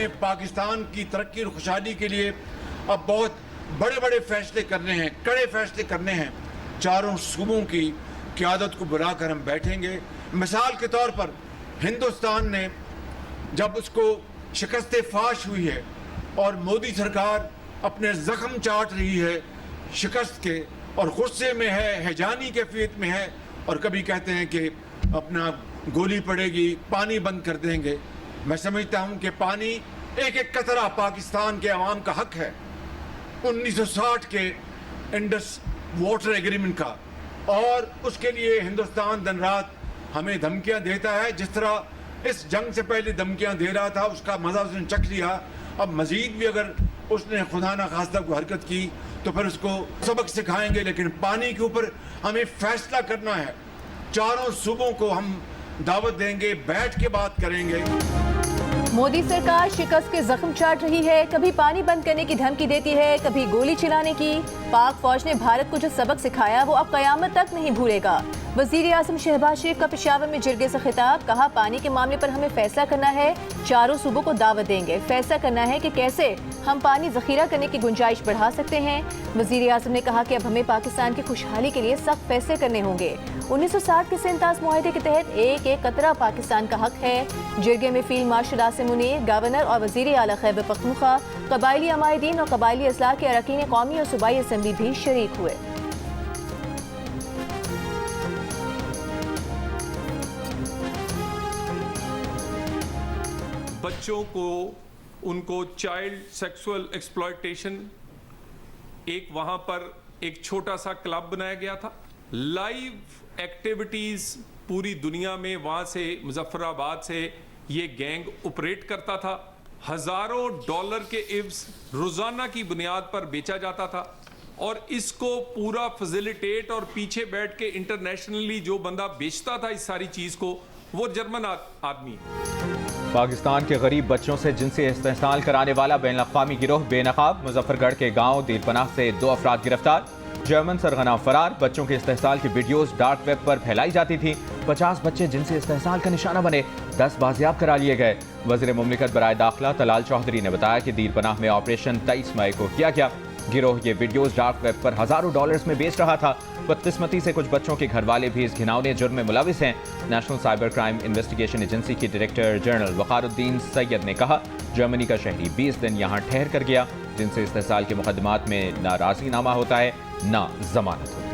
हमें पाकिस्तान की तरक्की और खुशहाली के लिए अब बहुत बड़े बड़े फैसले करने हैं, कड़े फैसले करने हैं। चारों सूबों की क़यादत को बुलाकर हम बैठेंगे। मिसाल के तौर पर हिंदुस्तान ने जब उसको शिकस्त फाश हुई है और मोदी सरकार अपने जख्म चाट रही है शिकस्त के और गुस्से में है, हैजानी कैफियत में है, और कभी कहते हैं कि अपना गोली पड़ेगी, पानी बंद कर देंगे। मैं समझता हूं कि पानी एक एक कतरा पाकिस्तान के अवाम का हक है। 1960 के इंडस वाटर एग्रीमेंट का, और उसके लिए हिंदुस्तान दिन रात हमें धमकियां देता है। जिस तरह इस जंग से पहले धमकियां दे रहा था, उसका मजा उसने चख लिया। अब मजीद भी अगर उसने खुदा ना खास्ता को हरकत की तो फिर उसको सबक सिखाएंगे। लेकिन पानी के ऊपर हमें फैसला करना है। चारों सूबों को हम दावत देंगे, बैठ के बात करेंगे। मोदी सरकार शिकस्त के जख्म चाट रही है, कभी पानी बंद करने की धमकी देती है, कभी गोली चलाने की। पाक फौज ने भारत को जो सबक सिखाया वो अब कयामत तक नहीं भूलेगा। वजीर आजम शहबाज शरीफ का पेशावर में जिरगे से खिताब, कहा पानी के मामले पर हमें फैसला करना है, चारों सूबों को दावत देंगे, फैसला करना है कि कैसे हम पानी जखीरा करने की गुंजाइश बढ़ा सकते हैं। वजीर आजम ने कहा कि अब हमें पाकिस्तान की खुशहाली के लिए सख्त फैसले करने होंगे। 1960 के सेंतास मुआहदे के तहत एक एक कतरा पाकिस्तान का हक है। जिरगे में field marshal Asim Munir, governor और वजीर आला खैबर पख्तूनख्वा, कबायली अमायदीन और कबायली अजला के अरकान कौमी और सूबाई असम्बली भी शरीक हुए। बच्चों को उनको चाइल्ड सेक्सुअल एक्सप्लॉयटेशन, एक वहां पर एक छोटा सा क्लब बनाया गया था। लाइव एक्टिविटीज पूरी दुनिया में, वहां से मुजफ्फराबाद से ये गैंग ऑपरेट करता था। हजारों डॉलर के इव्स रोजाना की बुनियाद पर बेचा जाता था, और इसको पूरा फैसिलिटेट और पीछे बैठ के इंटरनेशनली जो बंदा बेचता था इस सारी चीज को, वो जर्मन आदमी। पाकिस्तान के गरीब बच्चों से जिनसी इस्तेहसाल कराने वाला बैनुल-अक़वामी गिरोह बेनकाब। मुजफ्फरगढ़ के गांव दीरपनाह से 2 अफराद गिरफ्तार। जर्मन सरगना फरार। बच्चों के इस्तेहसाल की वीडियोस डार्क वेब पर फैलाई जाती थी। 50 बच्चे जिनसी इस्तेहसाल का निशाना बने, 10 बाजियाब करा लिए गए। वज़ीर मुमलिकत बराए दाखिला तलाल चौधरी ने बताया कि दीरपनाह में ऑपरेशन 23 मई को किया गया। गिरोह ये वीडियोस डार्क वेब पर हजारों डॉलर्स में बेच रहा था। बदकिस्मती से कुछ बच्चों के घर वाले भी इस घिनौने जुर्म में मुलविस हैं। National cyber crime investigation agency की डायरेक्टर जनरल वक़ारुद्दीन सैयद ने कहा, जर्मनी का शहरी 20 दिन यहाँ ठहर कर गया। जिनसे इस्तेहसाल के मुकदमात में ना राज़ीनामा होता है, ना जमानत होती।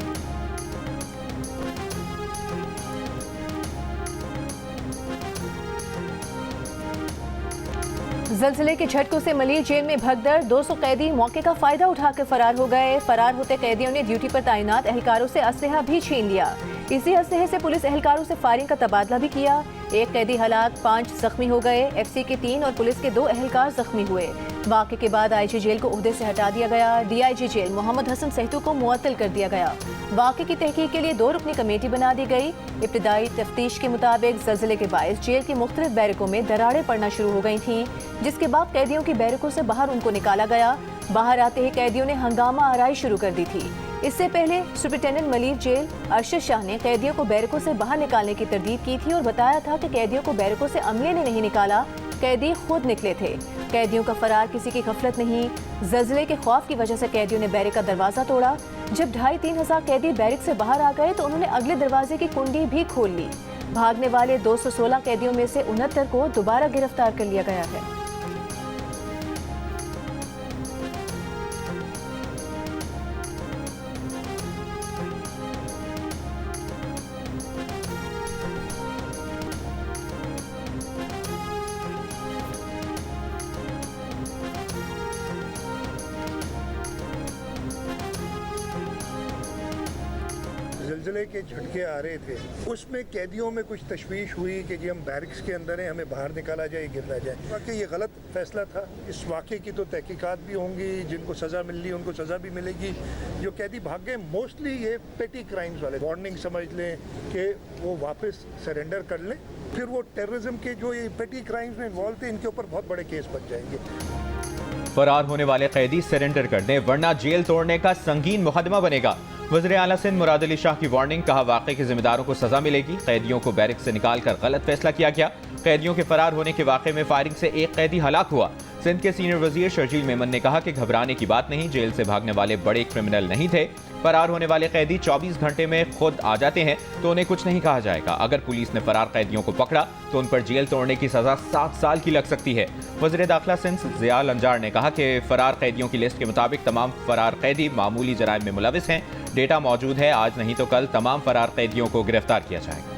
ज़लज़ले के झटकों से मलिर जेल में भगदड़, 200 कैदी मौके का फायदा उठाकर फरार हो गए। फरार होते कैदियों ने ड्यूटी पर तैनात एहलकारों से असलहा भी छीन लिया। इसी असलहे से पुलिस एहलकारों से फायरिंग का तबादला भी किया। 1 कैदी हलाक, 5 जख्मी हो गए। एफसी के 3 और पुलिस के 2 एहलकार जख्मी हुए। वाक़े के बाद आईजी जेल को ओहदे से हटा दिया गया। डीआईजी जेल मोहम्मद हसन सहतू को मुअत्तल कर दिया गया। वाक़े की तहकीक के लिए 2 रुकनी कमेटी बना दी गई। इब्तिदाई तफ्तीश के मुताबिक ज़लज़ले के बायस जेल की मुख्तलिफ बैरकों में दरारें पड़ना शुरू हो गई थीं, जिसके बाद कैदियों की बैरकों से बाहर उनको निकाला गया। बाहर आते ही कैदियों ने हंगामा आराई शुरू कर दी थी। इससे पहले सुपरिटेंडेंट मलिर जेल अरशद शाह ने कैदियों को बैरकों से बाहर निकालने की तरदीद की थी और बताया था कि कैदियों को बैरकों से अमले ने नहीं निकाला, कैदी खुद निकले थे। कैदियों का फरार किसी की गफलत नहीं। ज़लज़ले के खौफ की वजह से कैदियों ने बैरक का दरवाजा तोड़ा। जब 2,500-3 हज़ार कैदी बैरक से बाहर आ गए तो उन्होंने अगले दरवाजे की कुंडी भी खोल ली। भागने वाले 216 कैदियों में से 69 को दोबारा गिरफ्तार कर लिया गया है। ज़लज़ले के झटके आ रहे थे, उसमें कैदियों में कुछ तशवीश हुई कि जी हम बैरक्स के अंदर हैं, हमें बाहर निकाला जाए, गिरना जाए। वाकई ये गलत फैसला था। इस वाक़े की तो तहकीकात भी होंगी, जिनको सज़ा मिल रही उनको सज़ा भी मिलेगी। जो कैदी भाग गए मोस्टली ये पेटी क्राइम्स वाले, वार्निंग समझ लें कि वो वापस सरेंडर कर लें, फिर वो टेररिज्म के जो ये पेटी क्राइम्स में इन्वॉल्व थे इनके ऊपर बहुत बड़े केस बन जाएंगे। फरार होने वाले कैदी सरेंडर कर दें वरना जेल तोड़ने का संगीन मुकदमा बनेगा। वज़ीर आला सिंध मुराद अली शाह की वार्निंग, कहा वाक़े के जिम्मेदारों को सजा मिलेगी। कैदियों को बैरिक से निकालकर गलत फैसला किया गया। कैदियों के फरार होने के वाक़े में फायरिंग से एक कैदी हलाक हुआ। सिंध के सीनियर वजीर शर्जील मेमन ने कहा कि घबराने की बात नहीं, जेल से भागने वाले बड़े क्रिमिनल नहीं थे। फरार होने वाले कैदी 24 घंटे में खुद आ जाते हैं तो उन्हें कुछ नहीं कहा जाएगा। अगर पुलिस ने फरार कैदियों को पकड़ा तो उन पर जेल तोड़ने की सजा 7 साल की लग सकती है। वज़ीर दाखिला सिंध ज़ियाल अंजार ने कहा कि फरार कैदियों की लिस्ट के मुताबिक तमाम फरार कैदी मामूली जराइम में मुलविस हैं। डेटा मौजूद है, आज नहीं तो कल तमाम फरार कैदियों को गिरफ्तार किया जाएगा।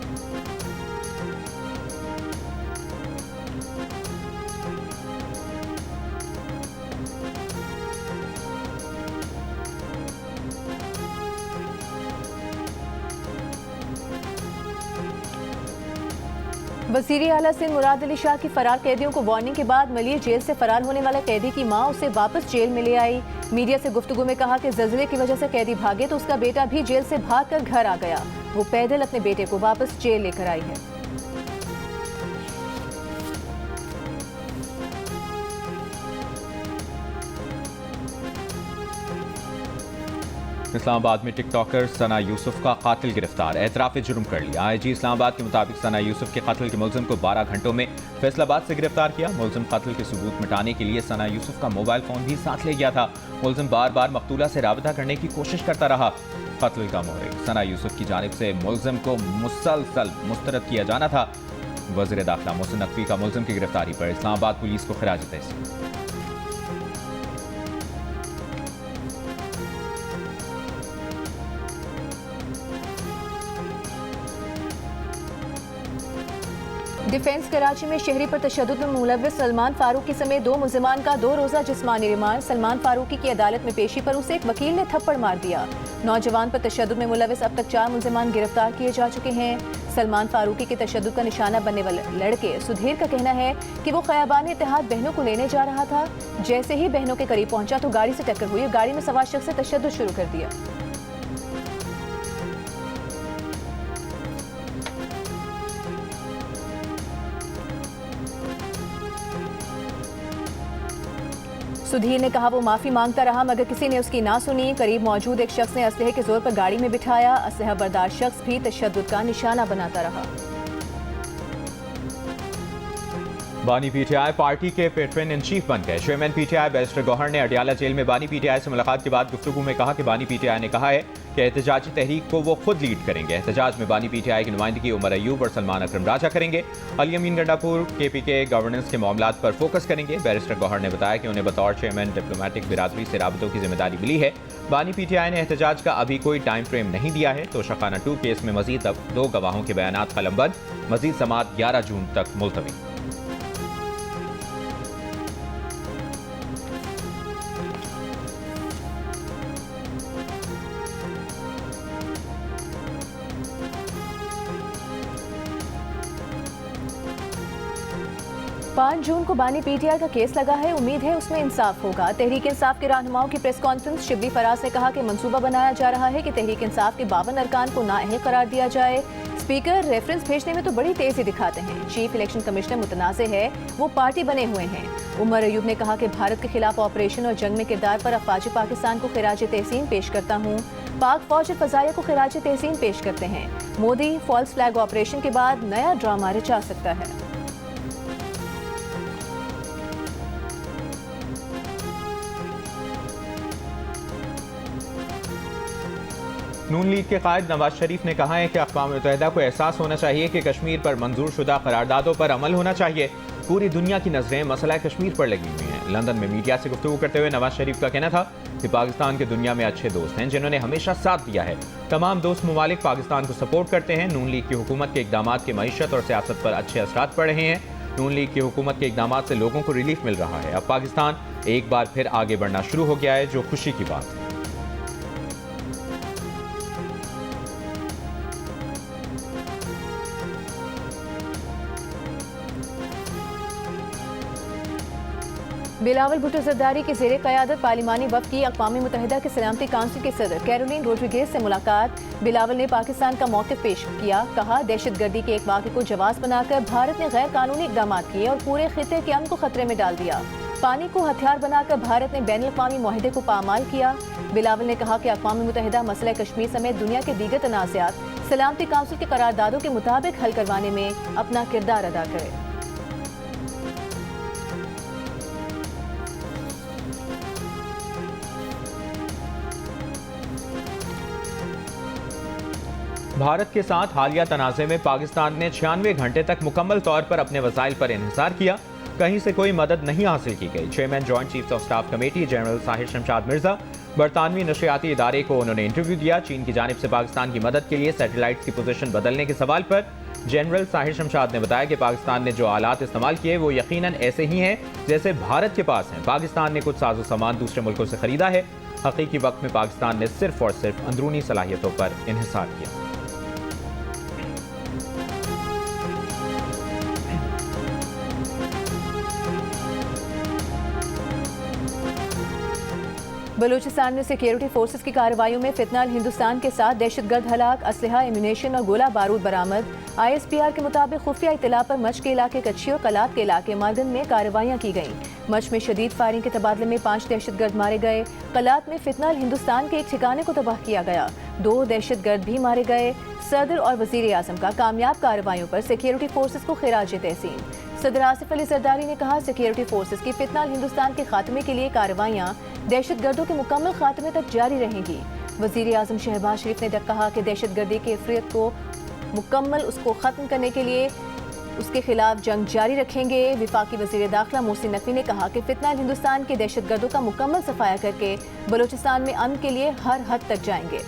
वज़ीर आला सिंध मुराद अली शाह की फरार कैदियों को वार्निंग के बाद मलिर जेल से फरार होने वाले कैदी की मां उसे वापस जेल में ले आई। मीडिया से गुफ्तगू में कहा कि ज़ल्ज़ले की वजह से कैदी भागे तो उसका बेटा भी जेल से भागकर घर आ गया। वो पैदल अपने बेटे को वापस जेल लेकर आई है। इस्लामाबाद में टिकटॉकर सना यूसुफ का कातिल गिरफ्तार, एतराफ़ जुर्म कर लिया। आईजी इस्लामाबाद के मुताबिक सना यूसुफ के कत्ल के मुलजिम को 12 घंटों में फैसलाबाद से गिरफ्तार किया। मुलजिम कत्ल के सबूत मिटाने के लिए सना यूसुफ का मोबाइल फ़ोन भी साथ ले गया था। मुलजिम बार बार मकतूला से राबता करने की कोशिश करता रहा। कत्ल का मुहर्रिक सना यूसुफ की जानिब से मुलजिम को मुसलसल मुस्तरद किया जाना था। वज़ीर दाखिला मोहसिन नकवी का मुलजिम की गिरफ्तारी पर इस्लामाबाद पुलिस को खिराज तहसीन। डिफेंस कराची में शहरी पर तशद्दुद में मुलव्विस सलमान फारूकी समेत 2 मुल्जिमान का 2 रोज़ा जिस्मानी रिमांड। सलमान फारूकी की अदालत में पेशी पर उसे एक वकील ने थप्पड़ मार दिया। नौजवान पर तशद्दुद में मुलव्विस अब तक 4 मुल्जिमान गिरफ्तार किए जा चुके हैं। सलमान फारूकी के तशद्दुद का निशाना बनने वाले लड़के सुधीर का कहना है कि वो ख़याबान इत्तेहाद बहनों को लेने जा रहा था। जैसे ही बहनों के करीब पहुंचा तो गाड़ी से टक्कर हुई। गाड़ी में सवार शख्स से तशद्दुद शुरू कर दिया। सुधीर ने कहा वो माफी मांगता रहा मगर किसी ने उसकी ना सुनी। करीब मौजूद एक शख्स ने असलहे के जोर पर गाड़ी में बिठाया। असलहा बर्दार शख्स भी तशद्दुद का निशाना बनाता रहा। बानी पीटीआई पार्टी के पेट्रन इन चीफ बन गए। चेयरमैन पीटीआई बैरिस्टर गौहर ने अडियाला जेल में बानी पीटीआई से मुलाकात के बाद गुफ्तगू में कहा कि बानी पीटीआई ने कहा है कि एहतजाजी तहरीक को वो खुद लीड करेंगे। एहतजाज में बानी पीटीआई की नुमाइंदगी उमर अयूब और सलमान अकरम राजा करेंगे। अली अमीन गंडापुर केपीके गवर्नेंस के मामलात पर फोकस करेंगे। बैरिस्टर गौहर ने बताया कि उन्हें बतौर चेयरमैन डिप्लोमेटिक बिरादरी से राबतों की जिम्मेदारी मिली है। बानी पीटीआई ने एहतजाज का अभी कोई टाइम फ्रेम नहीं दिया है। तो शखाना 2 केस में मजीद 2 गवाहों के बयानात कलमबंद। मजीद समाअत 11 जून तक मुलतवी। पाँच जून को बानी पीटीआई का केस लगा है। उम्मीद है उसमें इंसाफ होगा। तहरीक इंसाफ के रहनुमाओं की प्रेस कॉन्फ्रेंस। शिबली फराज ने कहा कि मंसूबा बनाया जा रहा है कि तहरीक इंसाफ के 52 अरकान को नाअहल करार दिया जाए। स्पीकर रेफरेंस भेजने में तो बड़ी तेजी दिखाते हैं। चीफ इलेक्शन कमिश्नर मुतनाज़े है, वो पार्टी बने हुए हैं। उमर अयूब ने कहा कि भारत के खिलाफ ऑपरेशन और जंग में किरदार पर अफवाज पाकिस्तान को खिराज तहसीन पेश करता हूँ। पाक फौज फजाइया को खिराज तहसीन पेश करते हैं। मोदी फॉल्स फ्लैग ऑपरेशन के बाद नया ड्रामा रचा सकता है। नून लीग के कायद नवाज शरीफ ने कहा है कि अक़वाम मुत्तहिदा को एहसास होना चाहिए कि कश्मीर पर मंजूर शुदा करारदादों पर अमल होना चाहिए। पूरी दुनिया की नजरें मसला कश्मीर पर लगी हुई हैं। लंदन में मीडिया से गुफ्तगू करते हुए नवाज शरीफ का कहना था कि पाकिस्तान के दुनिया में अच्छे दोस्त हैं जिन्होंने हमेशा साथ दिया है। तमाम दोस्त ममालिक पाकिस्तान को सपोर्ट करते हैं। नून लीग की हुकूमत के इकदाम के मईशत और सियासत पर अच्छे असरात पड़ रहे हैं। नून लीग की हुकूमत के इकदाम से लोगों को रिलीफ मिल रहा है। अब पाकिस्तान एक बार फिर आगे बढ़ना शुरू हो गया है, जो खुशी की बात है। बिलावल भुट्टो जरदारी के ज़ेरे क़यादत पार्लिमानी वफ़द की अक़वाम मुत्तहिदा के सलामती काउंसिल के सदर कैरोलिन रोड्रिगेज से मुलाकात। बिलावल ने पाकिस्तान का मौक़िफ़ पेश किया। कहा दहशतगर्दी के एक वाक़े को जवाज़ बनाकर भारत ने गैर कानूनी इक़दाम किए और पूरे ख़ित्ते के अमन को ख़तरे में डाल दिया। पानी को हथियार बनाकर भारत ने बैनुल अक़वामी मुआहदे को पामाल किया। बिलावल ने कहा कि अक़वाम मुत्तहिदा मसला कश्मीर समेत दुनिया के दीगर तनाज़ात सलामती काउंसिल के करारदादों के मुताबिक हल करवाने में अपना किरदार अदा करे। भारत के साथ हालिया तनाज़े में पाकिस्तान ने 96 घंटे तक मुकम्मल तौर पर अपने वसाइल पर इन्हिसार किया। कहीं से कोई मदद नहीं हासिल की गई। Chairman joint chiefs of staff committee general Sahir Shamshad Mirza बरतानवी नशरियाती इदारे को उन्होंने इंटरव्यू दिया। चीन की जानिब से पाकिस्तान की मदद के लिए सैटेलाइट्स की पोजीशन बदलने के सवाल पर जनरल साहिर शमशाद ने बताया कि पाकिस्तान ने जो आलात इस्तेमाल किए वो यकीनन ऐसे ही हैं जैसे भारत के पास हैं। पाकिस्तान ने कुछ साजो सामान दूसरे मुल्कों से खरीदा है। हकीकी वक्त में पाकिस्तान ने सिर्फ और सिर्फ अंदरूनी सलाहियतों पर इन्हिसार किया। बलूचिस्तान में सिक्योरिटी फोर्सेस की कार्रवाइयों में फितनाल हिंदुस्तान के साथ दहशतगर्द हलाक, असलहा, एम्यूनेशन और गोला बारूद बरामद। ISPR के मुताबिक खुफिया इत्तला पर मच के इलाके कच्ची और कलात के इलाके मार्गन में कार्रवाइयाँ की गईं। मच में शदीद फायरिंग के तबादले में 5 दहशतगर्द मारे गए। कलात में फितनाल हिंदुस्तान के एक ठिकाने को तबाह किया गया। 2 दहशतगर्द भी मारे गए। सदर और वजीर आजम का कामयाब कार्रवाइयों पर सिक्योरिटी फोर्सेस को खिराज तहसीन। सदर आसिफ अली जरदारी ने कहा, सिक्योरिटी फोर्सेस की फितनाल हिंदुस्तान के खात्मे के लिए कार्रवाइयाँ दहशतगर्दों के मुकम्मल खात्मे तक जारी रहेंगी। वजीर आजम शहबाज शरीफ ने कहा कि दहशतगर्दी के इफरियत को मुकम्मल उसको ख़त्म करने के लिए उसके खिलाफ जंग जारी रखेंगे। विफाकी वजीर दाखिला मोहसिन नकवी ने कहा कि फितनाल हिंदुस्तान के दहशतगर्दों का मुकम्मल सफाया करके बलूचिस्तान में अमन के लिए हर हद तक जाएंगे।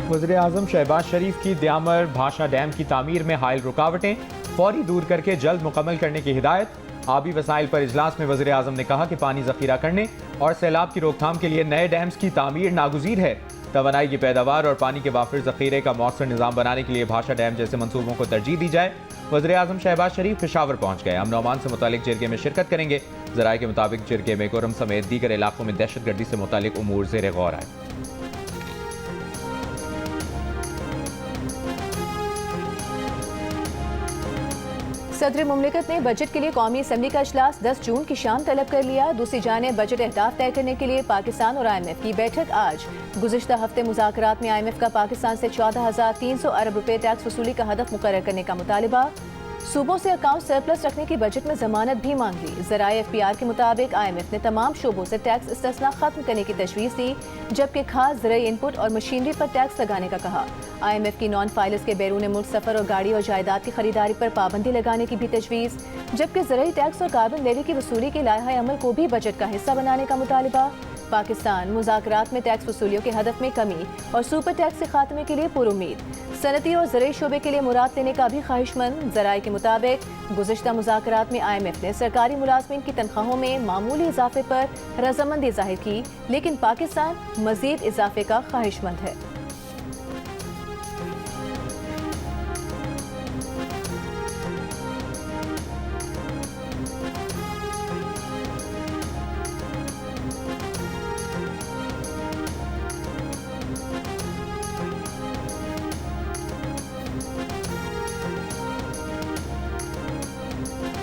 वज़ीर आज़म शहबाज शरीफ की द्यामर भाषा डैम की तामीर में हायल रुकावटें फौरी दूर करके जल्द मुकम्मल करने की हिदायत। आबी वसाइल पर इजलास में वज़ीर आज़म ने कहा कि पानी ज़ख़ीरा करने और सैलाब की रोकथाम के लिए नए डैम्स की तामीर नागुज़ीर है। तवानाई की पैदावार और पानी के वाफिर ज़ख़ीरे का मौसर निज़ाम बनाने के लिए भाषा डैम जैसे मनसूबों को तरजीह दी जाए। वज़ीर आज़म शहबाज शरीफ पेशावर पहुँच गए। अमन अमान से मुतालिक जिरगे में शिरकत करेंगे। ज़राए के मुताबिक जिरगे में गुरम समेत दीगर इलाकों में दहशतगर्दी से मुतालिक उमूर ज़ेर गौर आए। सदर मुमलिकत ने बजट के लिए कौमी असम्बली का इजलास 10 जून की शाम तलब कर लिया। दूसरी जानिब बजट अहदाफ तय करने के लिए पाकिस्तान और IMF की बैठक आज। गुज़िश्ता हफ्ते मुज़ाकरात में IMF का पाकिस्तान से 14,300 अरब रुपए टैक्स वसूली का हदफ मुकर्रर करने का मुतालिबा। सूबों से अकाउंट सरप्लस रखने की बजट में जमानत भी मांग ली। ज़राए FPR के मुताबिक IMF ने तमाम शोबों से टैक्स इस्तिस्ना खत्म करने की तजवीज़ दी, जबकि खास ज़राई इनपुट और मशीनरी पर टैक्स लगाने का कहा। IMF की नॉन फाइलर्स के बैरून मुल्क सफ़र और गाड़ी और जायदाद की खरीदारी पर पाबंदी लगाने की भी तजवीज़, जबकि ज़राई टैक्स और कार्बन लेवी की वसूली के लायहा अमल को भी बजट का हिस्सा बनाने का मुतालिबा। पाकिस्तान मुज़ाकरात में टैक्स वसूलियों के हदफ में कमी और सुपर टैक्स के खात्मे के लिए पुरुमीद। सनती और ज़राई शोबे के लिए मुराद लेने का भी ख्वाहिशमंद। ज़राए के मुताबिक गुज़िश्ता मुज़ाकरात में IMF ने सरकारी मुलाजमीन की तनख्वाहों में मामूली इजाफे पर रजामंदी जाहिर की, लेकिन पाकिस्तान मज़ीद इजाफे का ख्वाहिशमंद है।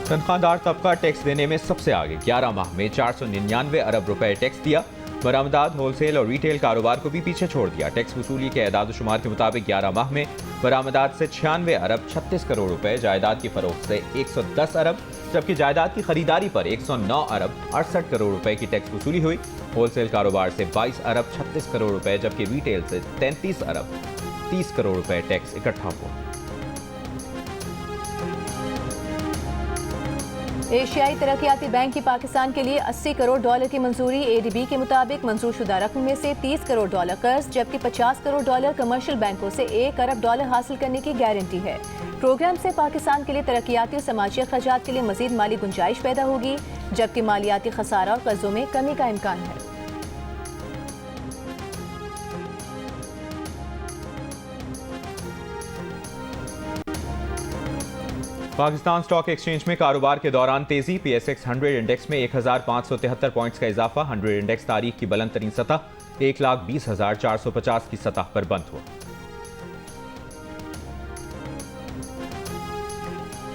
तनख्वाहदार तबका टैक्स देने में सबसे आगे। 11 माह में 499 अरब रुपए टैक्स दिया। बरामदात, होलसेल और रिटेल कारोबार को भी पीछे छोड़ दिया। टैक्स वसूली के एदाद शुमार के मुताबिक 11 माह में बरामदात से 96 अरब 36 करोड़ रुपए, जायदाद की फरोख्त से 110 अरब, जबकि जायदाद की खरीदारी पर 109 अरब 68 करोड़ रुपए की टैक्स वसूली हुई। होलसेल कारोबार से 22 अरब 36 करोड़ रुपए, जबकि रिटेल से 33 अरब 30 करोड़ रुपए टैक्स इकट्ठा हुआ। एशियाई तरक्याती बैंक की पाकिस्तान के लिए $80 करोड़ की मंजूरी। ADB के मुताबिक मंजूर शुदा रकम में से $30 करोड़ कर्ज, जबकि $50 करोड़ कमर्शियल बैंकों से $1 अरब हासिल करने की गारंटी है। प्रोग्राम से पाकिस्तान के लिए तरक्याती और समाजी अखराजात के लिए मजीद माली गुंजाइश पैदा होगी, जबकि मालियाती खसारा और कर्जों में कमी का इम्कान है। पाकिस्तान स्टॉक एक्सचेंज में कारोबार के दौरान तेजी। PSX 100 इंडेक्स में 1573 पॉइंट्स का इजाफा। 100 इंडेक्स तारीख की बुलंद तरीन सतह 1,20,450 की सतह पर बंद हुआ।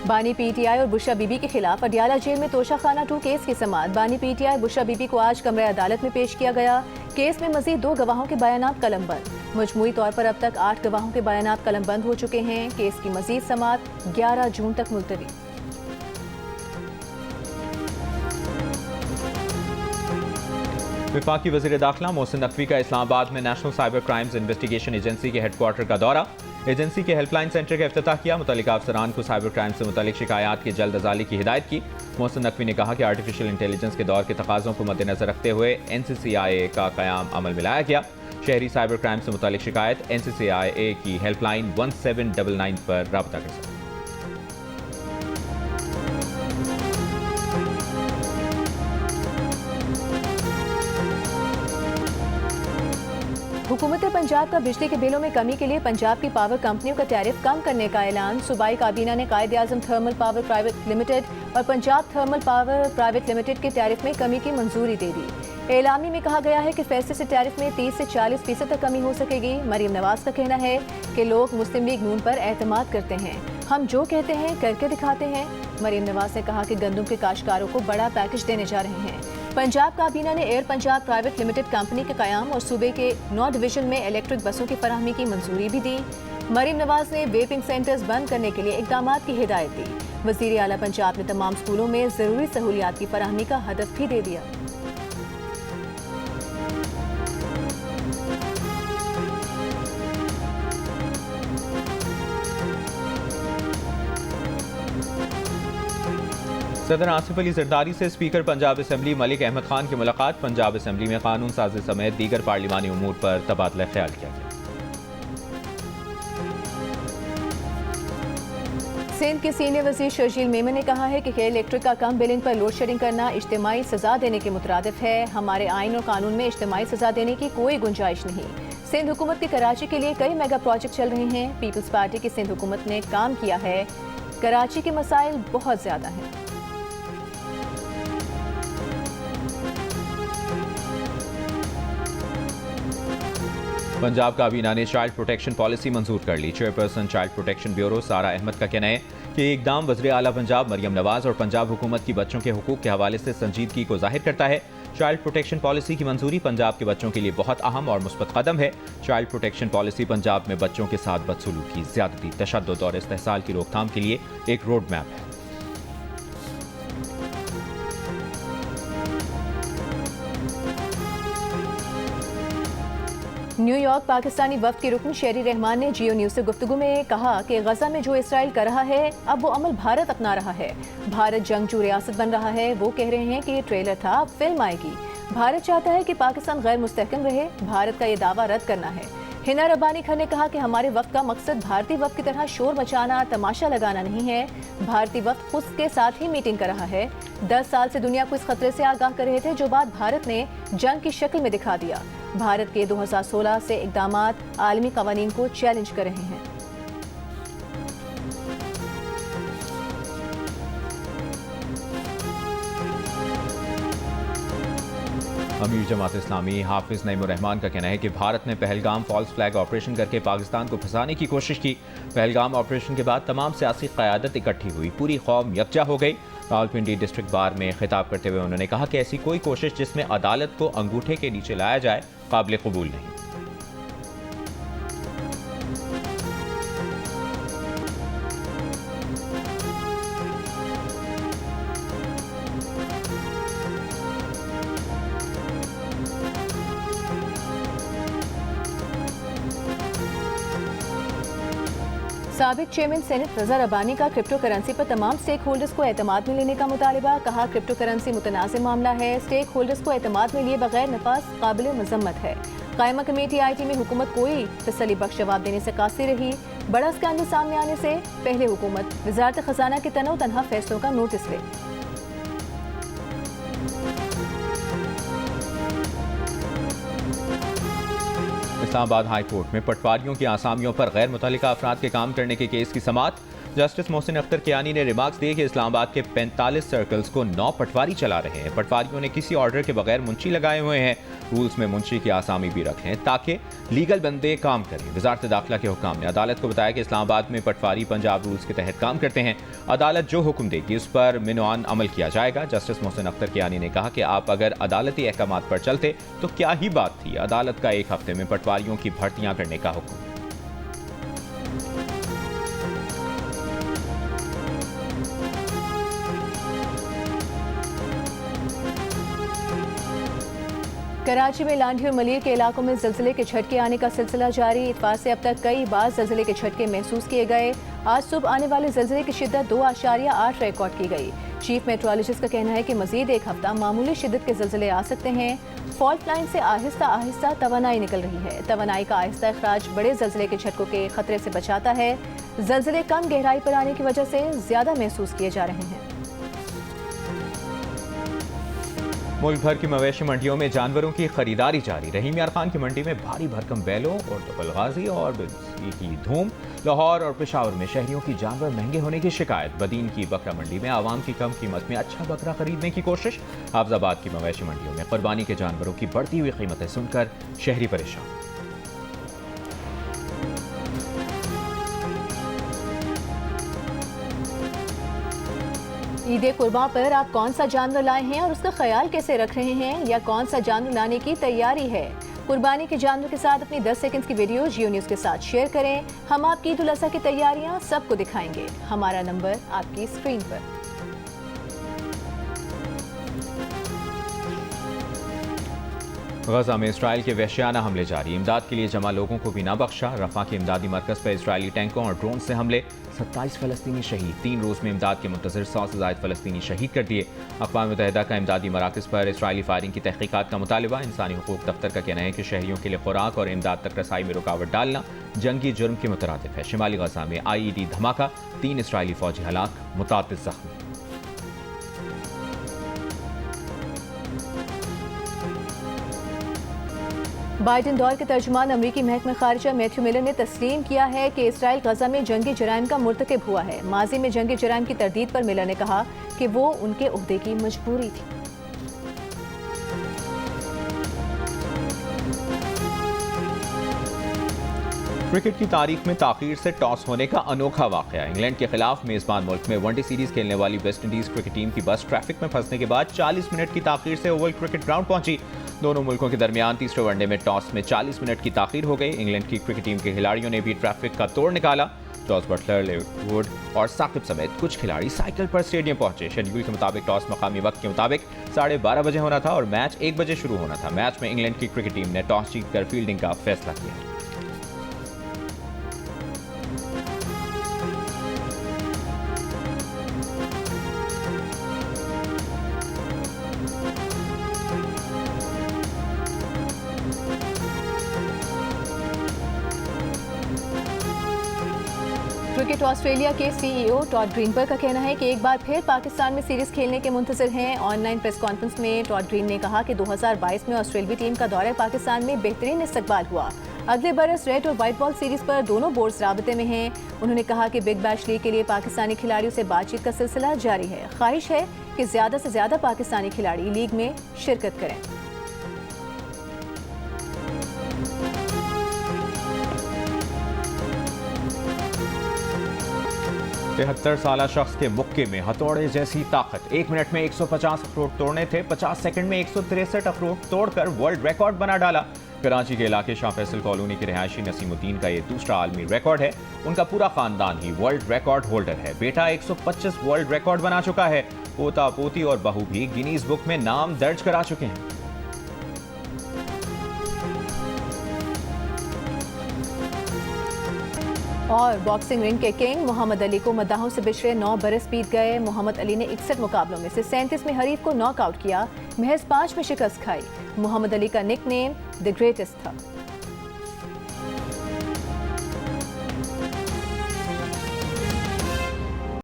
बानी पीटीआई और बुशरा बीबी के खिलाफ अडियाला जेल में तोशाखाना 2 केस की समाअत। बानी पीटीआई बुशरा बीबी को आज कमरे अदालत में पेश किया गया। केस में मजीद 2 गवाहों के बयानात कलमबंद। मजमूई तौर पर अब तक 8 गवाहों के बयानात कलमबंद हो चुके हैं। केस की मजीद समाअत 11 जून तक मुलतवी। वफाकी वज़ीर दाखिला मोहसिन नकवी का इस्लामाबाद में national cyber crimes investigation agency के हेडक्वार्टर का दौरा। एजेंसी के हेल्पलाइन सेंटर का इफ्तिताह किया। मुतल्लिका अफसरान को साइबर क्राइम से मुतल्लिक शिकायत की जल्द अजाली की हिदायत की। मोहसिन नकवी ने कहा कि आर्टिफिशियल इंटेलिजेंस के दौर के तकाज़ों को मद्देनजर रखते हुए NCCIA का क़याम अमल में लाया गया। शहरी साइबर क्राइम से मुतल्लिक शिकायत NCCIA की हेल्पलाइन 1799 पर राब्ता कर सकते हैं। हुकूमत पंजाब का बिजली के बिलों में कमी के लिए पंजाब की पावर कंपनियों का टैरिफ कम करने का ऐलान। सूबाई काबीना ने कायदे-आज़म थर्मल पावर प्राइवेट लिमिटेड और Punjab thermal power private limited के टैरिफ में कमी की मंजूरी दे दी। एलामी में कहा गया है कि फैसले से टैरिफ में 30 से 40% तक कमी हो सकेगी। मरीम नवाज का कहना है कि लोग मुस्लिम लीग नून पर एतमाद करते हैं, हम जो कहते हैं करके दिखाते हैं। मरीम नवाज ने कहा कि गंदम के काश्तकारों को बड़ा पैकेज देने जा रहे हैं। पंजाब काबीना ने air Punjab private limited company के कयाम और सूबे के 9 डिवीजन में इलेक्ट्रिक बसों की फराहमी की मंजूरी भी दी। मरीम नवाज ने वेपिंग सेंटर्स बंद करने के लिए इकदाम की हिदायत दी। वज़ीर आला पंजाब ने तमाम स्कूलों में ज़रूरी सहूलियात की फराहमी का हदफ भी दे दिया। सदर आसिफ अली जरदारी से स्पीकर पंजाब असम्बली मलिक अहमद खान की मुलाकात। पंजाब असम्बली में कानून साजी समेत दीगर पार्लिमानी उमूर पर तबादला ख्याल किया गया। सिंध के सीनियर वज़ीर शर्जील मेमन ने कहा है कि इलेक्ट्रिक का कम बिलिंग पर लोड शेडिंग करना इज्तिमाई सजा देने के मुतरादिफ है। हमारे आइन और कानून में इज्तिमाई सजा देने की कोई गुंजाइश नहीं। सिंध हुकूमत की कराची के लिए कई मेगा प्रोजेक्ट चल रहे हैं। पीपल्स पार्टी की सिंध हुकूमत ने काम किया है। कराची के मसाइल बहुत ज्यादा हैं। पंजाब काबीना ने चाइल्ड प्रोटेक्शन पॉलिसी मंजूर कर ली। चेयरपर्सन चाइल्ड प्रोटेक्शन ब्यूरो सारा अहमद का कहना है कि ये इकदाम वज़ीर आला पंजाब मरियम नवाज और पंजाब हुकूमत की बच्चों के हुकूक के हवाले से संजीदगी को जाहिर करता है। चाइल्ड प्रोटेक्शन पॉलिसी की मंजूरी पंजाब के बच्चों के लिए बहुत अहम और मुस्बत कदम है। चाइल्ड प्रोटेक्शन पॉलिसी पंजाब में बच्चों के साथ बदसलूकी, ज्यादती, तशद्दुद और इस्तेहसाल की रोकथाम के लिए एक रोड मैप है। न्यूयॉर्क पाकिस्तानी वफ्द के रुकन शेरी रहमान ने जियो न्यूज से गुफ्तगू में कहा कि गजा में जो इसराइल कर रहा है अब वो अमल भारत अपना रहा है। भारत जंगजू रियासत बन रहा है। वो कह रहे हैं कि ये ट्रेलर था, अब फिल्म आएगी। भारत चाहता है कि पाकिस्तान गैर मुस्तहकम रहे। भारत का ये दावा रद्द करना है। हिना रब्बानी खान ने कहा कि हमारे वक्त का मकसद भारतीय वक्त की तरह शोर मचाना, तमाशा लगाना नहीं है। भारतीय वक्त खुद के साथ ही मीटिंग कर रहा है। 10 साल से दुनिया को इस खतरे से आगाह कर रहे थे, जो बात भारत ने जंग की शक्ल में दिखा दिया। भारत के 2016 से इक़दामात आलमी कवानीन को चैलेंज कर रहे हैं। अमीर जमात इस्लामी हाफिज नईमुर रहमान का कहना है कि भारत ने पहलगाम फॉल्स फ्लैग ऑपरेशन करके पाकिस्तान को फंसाने की कोशिश की। पहलगाम ऑपरेशन के बाद तमाम सियासी क़यादत इकट्ठी हुई, पूरी कौम यकजा हो गई। रावलपिंडी डिस्ट्रिक्ट बार में खिताब करते हुए उन्होंने कहा कि ऐसी कोई कोशिश जिसमें अदालत को अंगूठे के नीचे लाया जाए काबिल कबूल नहीं। साबिक चेयरमैन सेनेट रजा रब्बानी का क्रिप्टो करेंसी पर तमाम स्टेक होल्डर्स को एतमाद में लेने का मुतालिबा। कहा क्रिप्टो करेंसी मुतनाज़ मामला है। स्टेक होल्डर्स को एतमाद में लिए बगैर नफाज काबिल मजम्मत है। कायमा कमेटी IT में हुकूमत कोई तसल्ली बख्श जवाब देने से कासिर रही। बड़ा स्कैंडल सामने आने से पहले हुकूमत वजारत खजाना के तनो तनहा फैसलों का नोटिस ले। इस्लामाबाद हाई कोर्ट में पटवारियों की आसामियों पर गैर मुतल्लिका अफराद के काम करने के केस की समाअत। जस्टिस मोहसिन अख्तर कियानी ने रिमार्क्स दिए कि इस्लामाबाद के 45 सर्कल्स को 9 पटवारी चला रहे हैं। पटवारियों ने किसी ऑर्डर के बगैर मुंशी लगाए हुए हैं। रूल्स में मुंशी की आसामी भी रखें ताकि लीगल बंदे काम करें। वजारत दाखिला के हुक्काम ने अदालत को बताया कि इस्लामाबाद में पटवारी पंजाब रूल्स के तहत काम करते हैं। अदालत जो हुक्म देगी उस पर मिनवान अमल किया जाएगा। जस्टिस मोहसिन अख्तर कियानी ने कहा कि आप अगर अदालती अहकाम पर चलते तो क्या ही बात थी। अदालत का 1 हफ्ते में पटवारियों की भर्तियां करने का हुक्म। कराची में लांढी और मलीर के इलाकों में जिलजिले के झटके आने का सिलसिला जारी। इतवार से अब तक कई बार जिलजिले के झटके महसूस किए गए। आज सुबह आने वाले जिलजिले की शिद्दत 2.8 रिकॉर्ड की गई। चीफ मेट्रोलॉजिस्ट का कहना है कि मजीद 1 हफ्ता मामूली शिद्दत के जिलजिले आ सकते हैं। फॉल्ट लाइन से आहिस्ता आहिस्ता तवानाई निकल रही है। तवानाई का आहिस्ता इखराज बड़े जिलजिले के झटकों के खतरे से बचाता है। जिलजिले कम गहराई पर आने की वजह से ज्यादा महसूस किए जा रहे हैं। मुल्क भर की मवेशी मंडियों में जानवरों की खरीदारी जारी। रहीम यार खान की मंडी में भारी भरकम बैलों और दखलगाजी और बिजली की धूम। लाहौर और पेशावर में शहरियों की जानवर महंगे होने की शिकायत। बदीन की बकरा मंडी में आवाम की कम कीमत में अच्छा बकरा खरीदने की कोशिश। हाफजाबाद की मवेशी मंडियों में कुर्बानी के जानवरों की बढ़ती हुई कीमतें सुनकर शहरी परेशान। ईद कुर्बान पर आप कौन सा जानवर लाए हैं और उसका ख्याल कैसे रख रहे हैं, या कौन सा जानवर लाने की तैयारी है? कुर्बानी के जानवर के साथ अपनी 10 सेकंड की वीडियो जियो न्यूज़ के साथ शेयर करें। हम आपकी ईद उल अज़हा की तैयारियां सबको दिखाएंगे। हमारा नंबर आपकी स्क्रीन पर। गजा में इसराइल के वहशियाना हमले जारी। इमदाद के लिए जमा लोगों को भी ना बख्शा। रफा के इमदादी मरकज पर इसराइली टैंकों और ड्रोन से हमले। 27 फलस्तीनी शहीद। 3 रोज में इमदाद के मुंतज़िर 100 से ज़ायद फलस्तीनी शहीद कर दिए। अक़वाम मुत्तहिदा का इमदादी मराकज़ पर इसराइली फायरिंग की तहक़ीक़ात का मुतालिबा। इंसानी हुकूक दफ्तर का कहना है कि शहरियों के लिए खुराक और इमदाद तक रसाई में रुकावट डालना जंगी जुर्म के मुतरादिफ है। शिमाली गजा में IED धमाका। 3 इसराइली फौजी हलाक, मुतादिद ज़ख्मी। बाइडन दौर के तर्जुमान अमरीकी महकमा खारिजा मैथ्यू मिलर ने तस्लीम किया है कि इसराइल गजा में जंगी जराइम का मुर्तकिब हुआ है। माजी में जंगी जराइम की तरदीद पर मिलर ने कहा कि वो उनके ओहदे की मजबूरी थी। क्रिकेट की तारीख में ताखीर से टॉस होने का अनोखा वाकया। इंग्लैंड के खिलाफ मेजबान मुल्क में वनडे सीरीज खेलने वाली वेस्ट इंडीज क्रिकेट टीम की बस ट्रैफिक में फंसने के बाद 40 मिनट की ताखीर से ओवल क्रिकेट ग्राउंड पहुंची। दोनों मुल्कों के दरमियान तीसरे वनडे में टॉस में 40 मिनट की ताखीर हो गई। इंग्लैंड की क्रिकेट टीम के खिलाड़ियों ने भी ट्रैफिक का तोड़ निकाला। जॉस बटलर, लेवुड और साकिब समेत कुछ खिलाड़ी साइकिल पर स्टेडियम पहुंचे। शेड्यूल के मुताबिक टॉस मकामी वक्त के मुताबिक 12:30 बजे होना था और मैच 1 बजे शुरू होना था। मैच में इंग्लैंड की क्रिकेट टीम ने टॉस जीतकर फील्डिंग का फैसला किया। क्रिकेट ऑस्ट्रेलिया के CEO टॉड ग्रीनबर्ग का कहना है कि एक बार फिर पाकिस्तान में सीरीज खेलने के मुंतज़िर हैं। ऑनलाइन प्रेस कॉन्फ्रेंस में टॉड ग्रीन ने कहा कि 2022 में ऑस्ट्रेलियाई टीम का दौरा पाकिस्तान में बेहतरीन इस्तकबाल हुआ। अगले बरस रेड और वाइट बॉल सीरीज पर दोनों बोर्ड्स राबते में हैं। उन्होंने कहा कि बिग बैश लीग के लिए पाकिस्तानी खिलाड़ियों से बातचीत का सिलसिला जारी है। ख्वाहिश है कि ज़्यादा से ज़्यादा पाकिस्तानी खिलाड़ी लीग में शिरकत करें। 73 साला शख्स के मुक्के में हथौड़े जैसी ताकत। 1 मिनट में 150 अखरोट तोड़ने थे। 50 सेकंड में 163 अखरोट तोड़कर वर्ल्ड रिकॉर्ड बना डाला। कराची के इलाके शाह फैसल कॉलोनी के रहायशी नसीमुद्दीन का ये दूसरा आलमी रिकॉर्ड है। उनका पूरा खानदान ही वर्ल्ड रिकॉर्ड होल्डर है। बेटा 125 वर्ल्ड रिकॉर्ड बना चुका है। पोता पोती और बहू भी गिनीज बुक में नाम दर्ज करा चुके हैं। और बॉक्सिंग रिंग के किंग मोहम्मद अली को मद्दाहों से बिछड़े 9 बरस बीत गए। मोहम्मद अली ने 61 मुकाबलों में से 37 में हरीफ को नॉकआउट किया। महज 5 में शिकस्त खाई। मोहम्मद अली का निकनेम द ग्रेटेस्ट था।